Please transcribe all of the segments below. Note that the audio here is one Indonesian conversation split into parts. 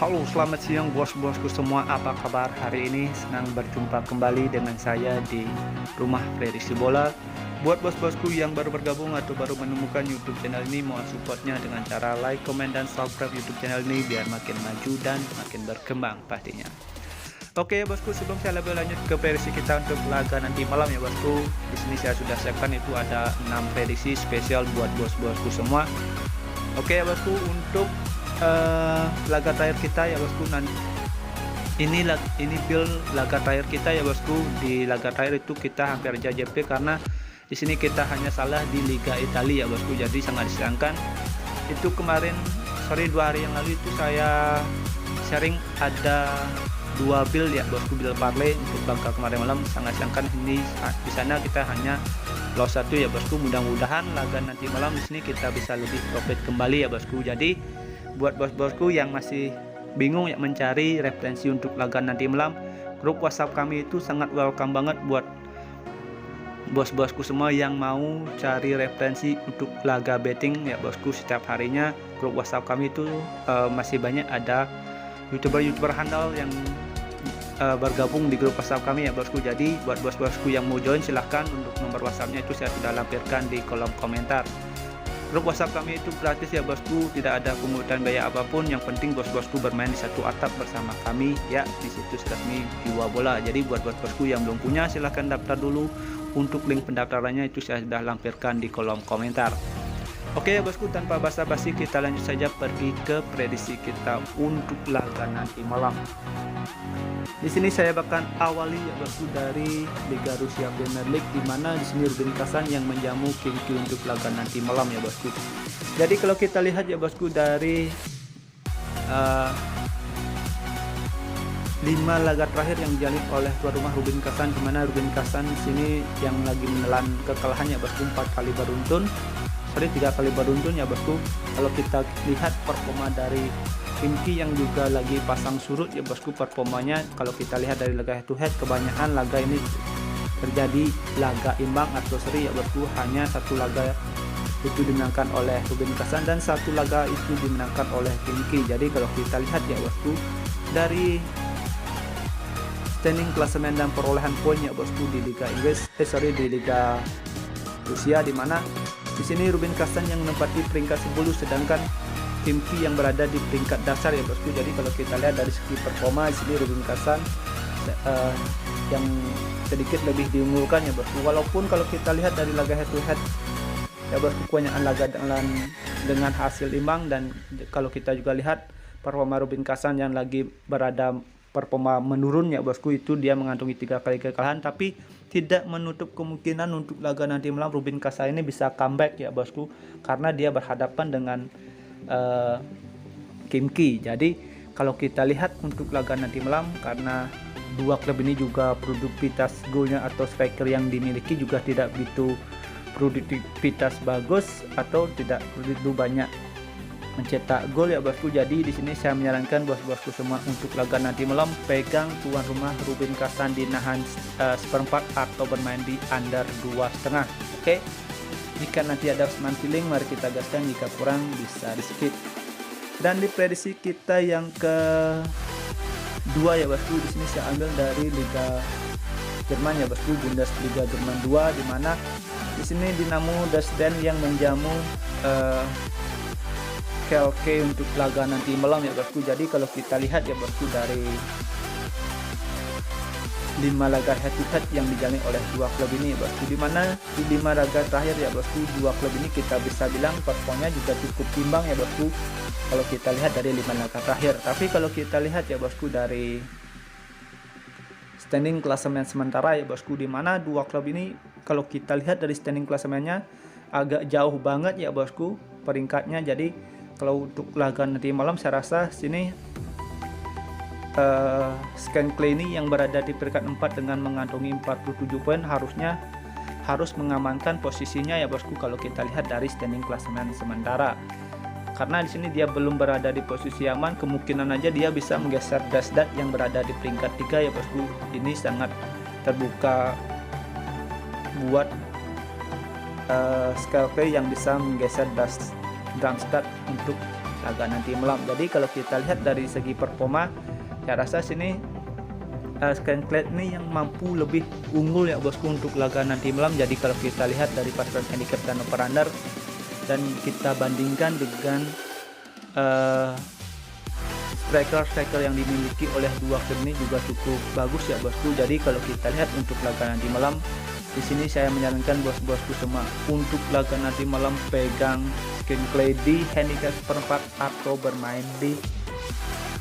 Halo, selamat siang bos-bosku semua. Apa kabar hari ini? Senang berjumpa kembali dengan saya di rumah prediksi bola. Buat bos-bosku yang baru bergabung atau baru menemukan YouTube channel ini, mohon supportnya dengan cara like, comment, dan subscribe YouTube channel ini biar makin maju dan makin berkembang pastinya. Oke bosku, sebelum saya lebih lanjut ke prediksi kita untuk laga nanti malam ya bosku. Di sini saya sudah siapkan itu ada 6 prediksi spesial buat bos-bosku semua. Oke ya bosku, untuk laga terakhir kita ya bosku, ini build laga terakhir kita ya bosku. Di laga terakhir itu kita hampir aja JP karena di sini kita hanya salah di Liga Italia ya bosku, jadi sangat disayangkan. Itu kemarin 2 hari yang lalu itu saya sharing ada 2 build ya bosku, build parlay untuk laga kemarin malam. Sangat disayangkan ini di sana kita hanya loss 1 ya bosku. Mudah-mudahan laga nanti malam di sini kita bisa lebih profit kembali ya bosku. Jadi buat bos-bosku yang masih bingung ya mencari referensi untuk laga nanti malam, grup WhatsApp kami itu sangat welcome banget buat bos-bosku semua yang mau cari referensi untuk laga betting ya bosku. Setiap harinya grup WhatsApp kami itu masih banyak ada youtuber handal yang bergabung di grup WhatsApp kami ya bosku. Jadi buat bos-bosku yang mau join silahkan, untuk nomor WhatsAppnya itu saya sudah lampirkan di kolom komentar. Grup WhatsApp kami itu gratis ya bosku, tidak ada pungutan biaya apapun. Yang penting bos-bosku bermain di satu atap bersama kami ya di situs resmi Jiwa Bola. Jadi buat bos-bosku yang belum punya silahkan daftar dulu. Untuk link pendaftarannya itu saya sudah lampirkan di kolom komentar. Oke ya bosku, tanpa basa-basi kita lanjut saja pergi ke prediksi kita untuk laga nanti malam. Di sini saya bahkan awali ya bosku dari Liga Rusia Premier League, di mana di sini Rubin Kazan yang menjamu Khimki untuk laga nanti malam ya bosku. Jadi kalau kita lihat ya bosku dari 5 laga terakhir yang dijalin oleh tuan rumah Rubin Kazan, di mana Rubin Kazan di sini yang lagi menelan kekalahan ya bosku 3 kali beruntun ya bosku. Kalau kita lihat performa dari Khimki yang juga lagi pasang surut ya bosku performanya, kalau kita lihat dari laga head to head, kebanyakan laga ini terjadi laga imbang atau seri ya bosku. Hanya 1 laga itu dimenangkan oleh Rubin Kazan dan 1 laga itu dimenangkan oleh Khimki. Jadi kalau kita lihat ya bosku dari standing klasemen dan perolehan poin ya bosku di Liga Inggris, di Liga Rusia, di mana di sini Rubin Kazan yang menempati peringkat 10 sedangkan Khimki yang berada di peringkat dasar ya bosku. Jadi kalau kita lihat dari segi performa di sini Rubin Kazan yang sedikit lebih diunggulkan ya bosku. Walaupun kalau kita lihat dari laga head to head ya bosku, kebanyakan laga dengan hasil imbang, dan kalau kita juga lihat performa Rubin Kazan yang lagi berada performa menurun ya bosku, itu dia mengantongi 3 kali kekalahan, tapi tidak menutup kemungkinan untuk laga nanti malam Rubin Kazan ini bisa comeback ya bosku, karena dia berhadapan dengan Khimki. Jadi kalau kita lihat untuk laga nanti malam, karena 2 klub ini juga produktivitas golnya atau striker yang dimiliki juga tidak begitu produktivitas bagus atau tidak begitu banyak mencetak gol ya bosku. Jadi di sini saya menyarankan bos-bosku semua untuk laga nanti malam pegang tuan rumah Rubin Kazan di nahan 1/4 atau bermain di under 2,5. Oke. Jika nanti ada smart feeling, mari kita gaskan. Jika kurang bisa di skip. Dan di prediksi kita yang kedua ya bosku, di sini saya ambil dari Liga Jerman ya bosku, Bundesliga Jerman 2, di mana di sini Dinamo Dresden yang menjamu Schalke untuk laga nanti malam ya bosku. Jadi kalau kita lihat ya bosku dari 5 laga head to head yang dijalani oleh 2 klub ini ya bosku, di mana di 5 laga terakhir ya bosku 2 klub ini kita bisa bilang performanya juga cukup timbang ya bosku kalau kita lihat dari 5 laga terakhir. Tapi kalau kita lihat ya bosku dari standing klasemen sementara ya bosku, di mana 2 klub ini kalau kita lihat dari standing klasemennya agak jauh banget ya bosku peringkatnya. Jadi kalau untuk laga nanti malam saya rasa sini Schalke ini yang berada di peringkat 4 dengan mengantongi 47 poin harus mengamankan posisinya ya bosku kalau kita lihat dari standing klasemen sementara. Karena di sini dia belum berada di posisi aman, kemungkinan aja dia bisa menggeser Dresden yang berada di peringkat 3 ya bosku. Ini sangat terbuka buat Schalke yang bisa menggeser Darmstadt untuk laga nanti malam. Jadi kalau kita lihat dari segi performa, saya rasa sini Scanclad ini yang mampu lebih unggul ya bosku untuk laga nanti malam. Jadi kalau kita lihat dari pasukan handicap dan over under dan kita bandingkan dengan striker yang dimiliki oleh dua klub ini juga cukup bagus ya bosku. Jadi kalau kita lihat untuk laga nanti malam, di sini saya menyarankan bos-bosku semua untuk laga nanti malam pegang Scanclad di handicap 1/4 atau bermain di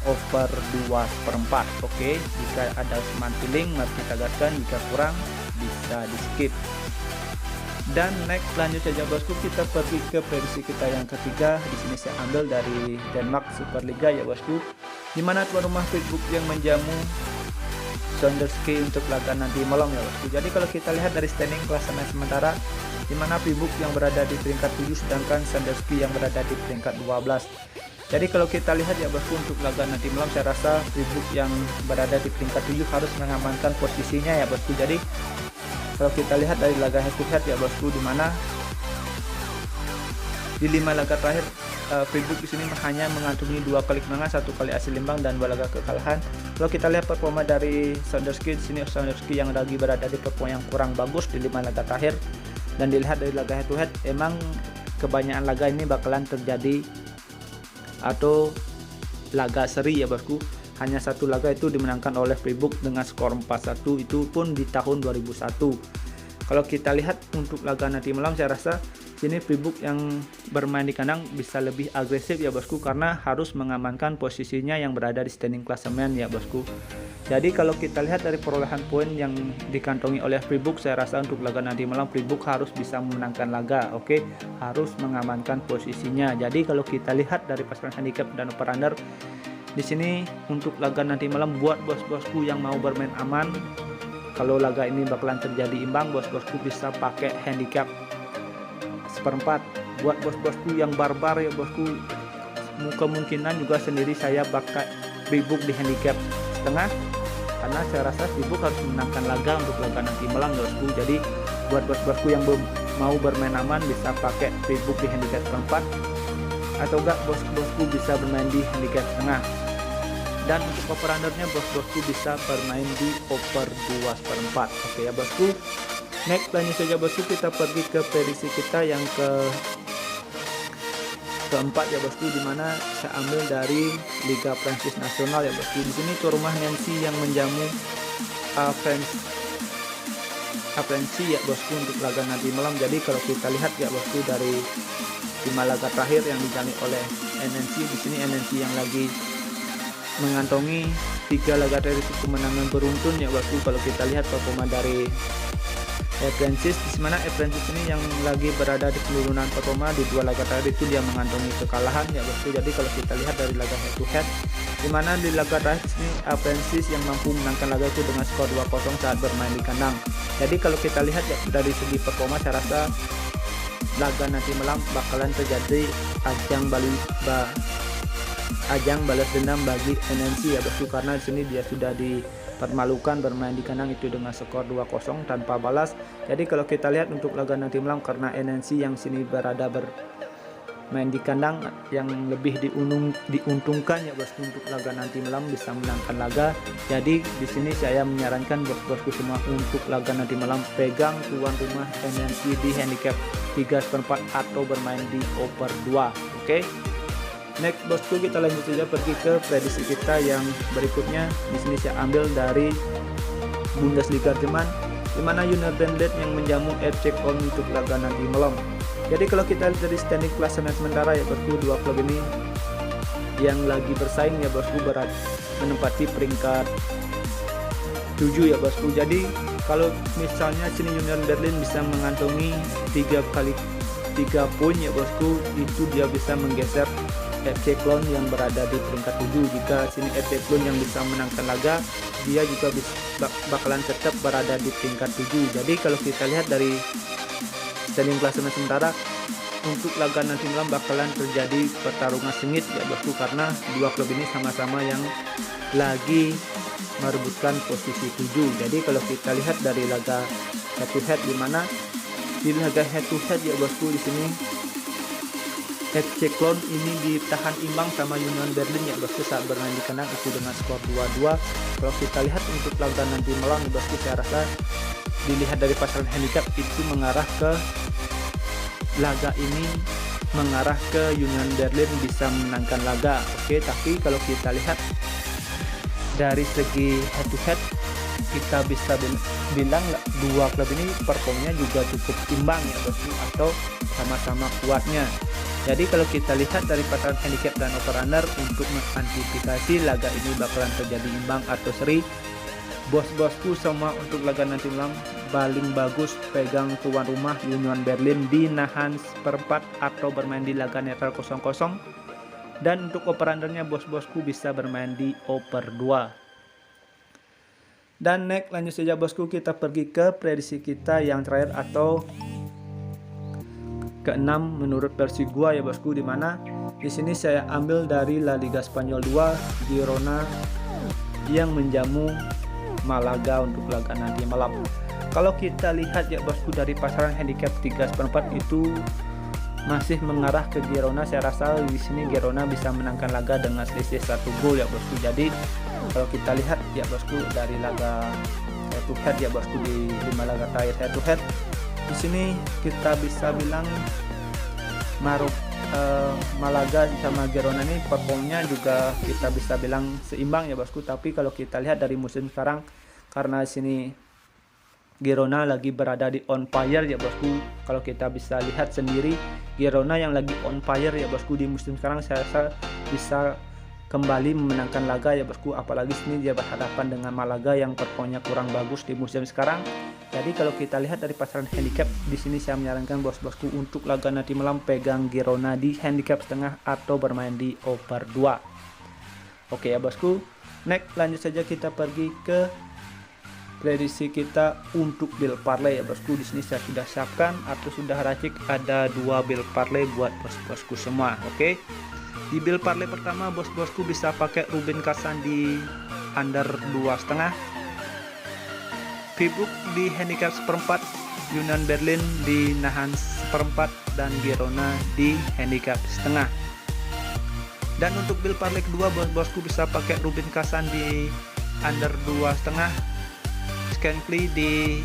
over 2/4. Oke, jika ada semantiling mari kita gaskan, jika kurang bisa di skip. Dan next lanjut saja bosku, kita pergi ke prediksi kita yang ketiga. Di sini saya ambil dari Denmark Superliga ya bosku, dimana tuan rumah Facebook yang menjamu Sonderski untuk laga nanti malam ya bosku. Jadi kalau kita lihat dari standing klasemen sementara, dimana Facebook yang berada di peringkat 7 sedangkan Sonderski yang berada di peringkat 12. Jadi kalau kita lihat ya bosku untuk laga nanti malam, saya rasa Facebook yang berada di peringkat 7 harus mengamankan posisinya ya bosku. Jadi kalau kita lihat dari laga head to head ya bosku, dimana di 5 laga terakhir Facebook di sini hanya mengantongi 2 kali kemenangan, 1 kali hasil imbang dan 2 laga kekalahan. Kalau kita lihat performa dari Sonderski, di sini Sonderski yang lagi berada di performa yang kurang bagus di 5 laga terakhir. Dan dilihat dari laga head to head, emang kebanyakan laga ini bakalan terjadi atau laga seri ya bosku. Hanya 1 laga itu dimenangkan oleh Facebook dengan skor 4-1, itu pun di tahun 2001. Kalau kita lihat untuk laga nanti malam, saya rasa sini Facebook yang bermain di kandang bisa lebih agresif ya bosku, karena harus mengamankan posisinya yang berada di standing klasemen ya bosku. Jadi kalau kita lihat dari perolehan poin yang dikantongi oleh Facebook, saya rasa untuk laga nanti malam Facebook harus bisa memenangkan laga. Oke, harus mengamankan posisinya. Jadi kalau kita lihat dari pasukan handicap dan over under, di sini untuk laga nanti malam buat bos-bosku yang mau bermain aman, kalau laga ini bakalan terjadi imbang, bos-bosku bisa pakai handicap 1/4. Buat bos-bosku yang barbar ya bosku, kemungkinan juga sendiri saya pakai Facebook di handicap setengah, karena saya rasa Facebook harus menangkan laga untuk laga nanti malam bosku. Jadi buat bos-bosku yang mau bermain aman bisa pakai Facebook di handicap 1/4, atau enggak bos-bosku bisa bermain di handicap setengah. Dan untuk over undernya bos-bosku bisa bermain di over 2/4. Oke ya bosku. Next lanjut saja bosku, kita pergi ke prediksi kita yang keempat ya bosku, dimana saya ambil dari Liga Prancis Nasional ya bosku. Di sini tuan rumah Nancy yang menjamu Aprensi ya bosku untuk laga nanti malam. Jadi kalau kita lihat ya bosku dari 5 laga terakhir yang dijalani oleh NNC, di sini NNC yang lagi mengantongi 3 laga terakhir itu kemenangan beruntun ya bosku. Kalau kita lihat performa dari Aprensis, di mana Aprensis ini yang lagi berada di penurunan performa, di 2 laga terakhir itu dia mengantongi kekalahan ya bosku. Jadi kalau kita lihat dari laga head to head, di mana di laga terakhir ini Aprensis yang mampu menangkan laga itu dengan skor 2-0 saat bermain di kandang. Jadi kalau kita lihat ya, dari segi performa saya rasa laga nanti malam bakalan terjadi ajang balas dendam bagi NNC ya bosku, karena di sini dia sudah dipermalukan bermain di kandang itu dengan skor 2-0 tanpa balas. Jadi kalau kita lihat untuk laga nanti malam, karena NNC yang sini berada bermain di kandang yang lebih diuntungkan ya bosku, untuk laga nanti malam bisa menangkan laga. Jadi di sini saya menyarankan bos-bosku semua untuk laga nanti malam pegang tuan rumah NNC di handicap 3/4 atau bermain di over 2. Oke. Next bosku, kita lanjut saja pergi ke prediksi kita yang berikutnya. Di sini saya ambil dari Bundesliga Jerman, di mana Union Berlin yang menjamu FC Köln untuk laga nanti malam. Jadi kalau kita lihat dari standing klasemen sementara ya bosku, 2 klub ini yang lagi bersaing ya bosku menempati peringkat 7 ya bosku. Jadi kalau misalnya sini Union Berlin bisa mengantongi 3 poin ya bosku, itu dia bisa menggeser FC Köln yang berada di peringkat 7. Jika sini FC Köln yang bisa menangkan laga, dia juga bakalan tetap berada di peringkat 7. Jadi kalau kita lihat dari standing klasemen sementara, untuk laga nanti malam bakalan terjadi pertarungan sengit ya bosku, karena 2 klub ini sama-sama yang lagi merebutkan posisi 7. Jadi kalau kita lihat dari laga head to head, di mana di laga head to head ya bosku, di sini FC Cologne ini ditahan imbang sama Union Berlin ya bosku saat bermain di kandang itu dengan skor 2-2. Kalau kita lihat untuk laga nanti malam ya bosku, saya rasa dilihat dari pasaran handicap itu mengarah ke laga ini mengarah ke Union Berlin bisa menangkan laga. Oke, tapi kalau kita lihat dari segi head to head kita bisa bilang dua klub ini performnya juga cukup imbang ya bosku, atau sama-sama kuatnya. Jadi kalau kita lihat dari pasaran handicap dan over under untuk mengantisipasi laga ini bakalan terjadi imbang atau seri, bos-bosku semua untuk laga nanti malam paling bagus pegang tuan rumah Union Berlin di nahan seperempat atau bermain di laga netral 0-0. Dan untuk over undernya bos-bosku bisa bermain di over 2. Dan next lanjut saja bosku, kita pergi ke prediksi kita yang terakhir atau ke-6 menurut versi gua ya bosku, dimana di sini saya ambil dari La Liga Spanyol 2 Girona yang menjamu Malaga untuk laga nanti malam. Kalau kita lihat ya bosku dari pasaran handicap 3/4 itu masih mengarah ke Girona. Saya rasa di sini Girona bisa menangkan laga dengan selisih 1 gol ya bosku. Jadi kalau kita lihat ya bosku dari laga head to head ya bosku, di 5 laga terakhir head to head, di sini kita bisa bilang Malaga sama Girona ini performnya juga kita bisa bilang seimbang ya bosku. Tapi kalau kita lihat dari musim sekarang, karena sini Girona lagi berada di on fire ya bosku. Kalau kita bisa lihat sendiri Girona yang lagi on fire ya bosku di musim sekarang, saya rasa bisa kembali memenangkan laga ya bosku. Apalagi sini dia berhadapan dengan Malaga yang performnya kurang bagus di musim sekarang. Jadi kalau kita lihat dari pasaran handicap di sini, saya menyarankan bos-bosku untuk laga nanti malam pegang Girona di handicap setengah atau bermain di over 2. Oke ya bosku. Next lanjut saja kita pergi ke prediksi kita untuk bill parlay ya bosku. Di sini saya sudah siapkan atau sudah racik ada 2 bill parlay buat bos-bosku semua. Oke. Di bill parlay pertama bos-bosku bisa pakai Rubin Kasan di under 2,5. Freiburg di handicap seperempat, Union Berlin di nahan seperempat, dan Girona di handicap setengah. Dan untuk bill parlay kedua bos-bosku bisa pakai Rubin Kasan di under 2,5, Scankly di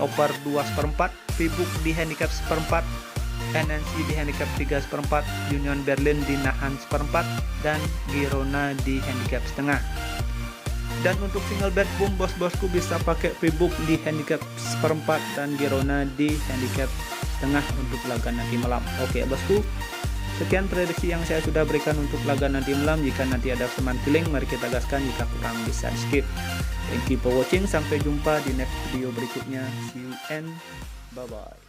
over 2/4, Freiburg di handicap seperempat, NNC di handicap 3/4, Union Berlin di nahan seperempat, dan Girona di handicap setengah. Dan untuk single bet pun bos-bosku bisa pakai Freiburg di handicap seperempat dan Girona di handicap setengah untuk laga nanti malam. Oke bosku, sekian prediksi yang saya sudah berikan untuk laga nanti malam. Jika nanti ada teman feeling, mari kita gaskan, jika kurang bisa skip. Thank you for watching, sampai jumpa di next video berikutnya. See you and bye bye.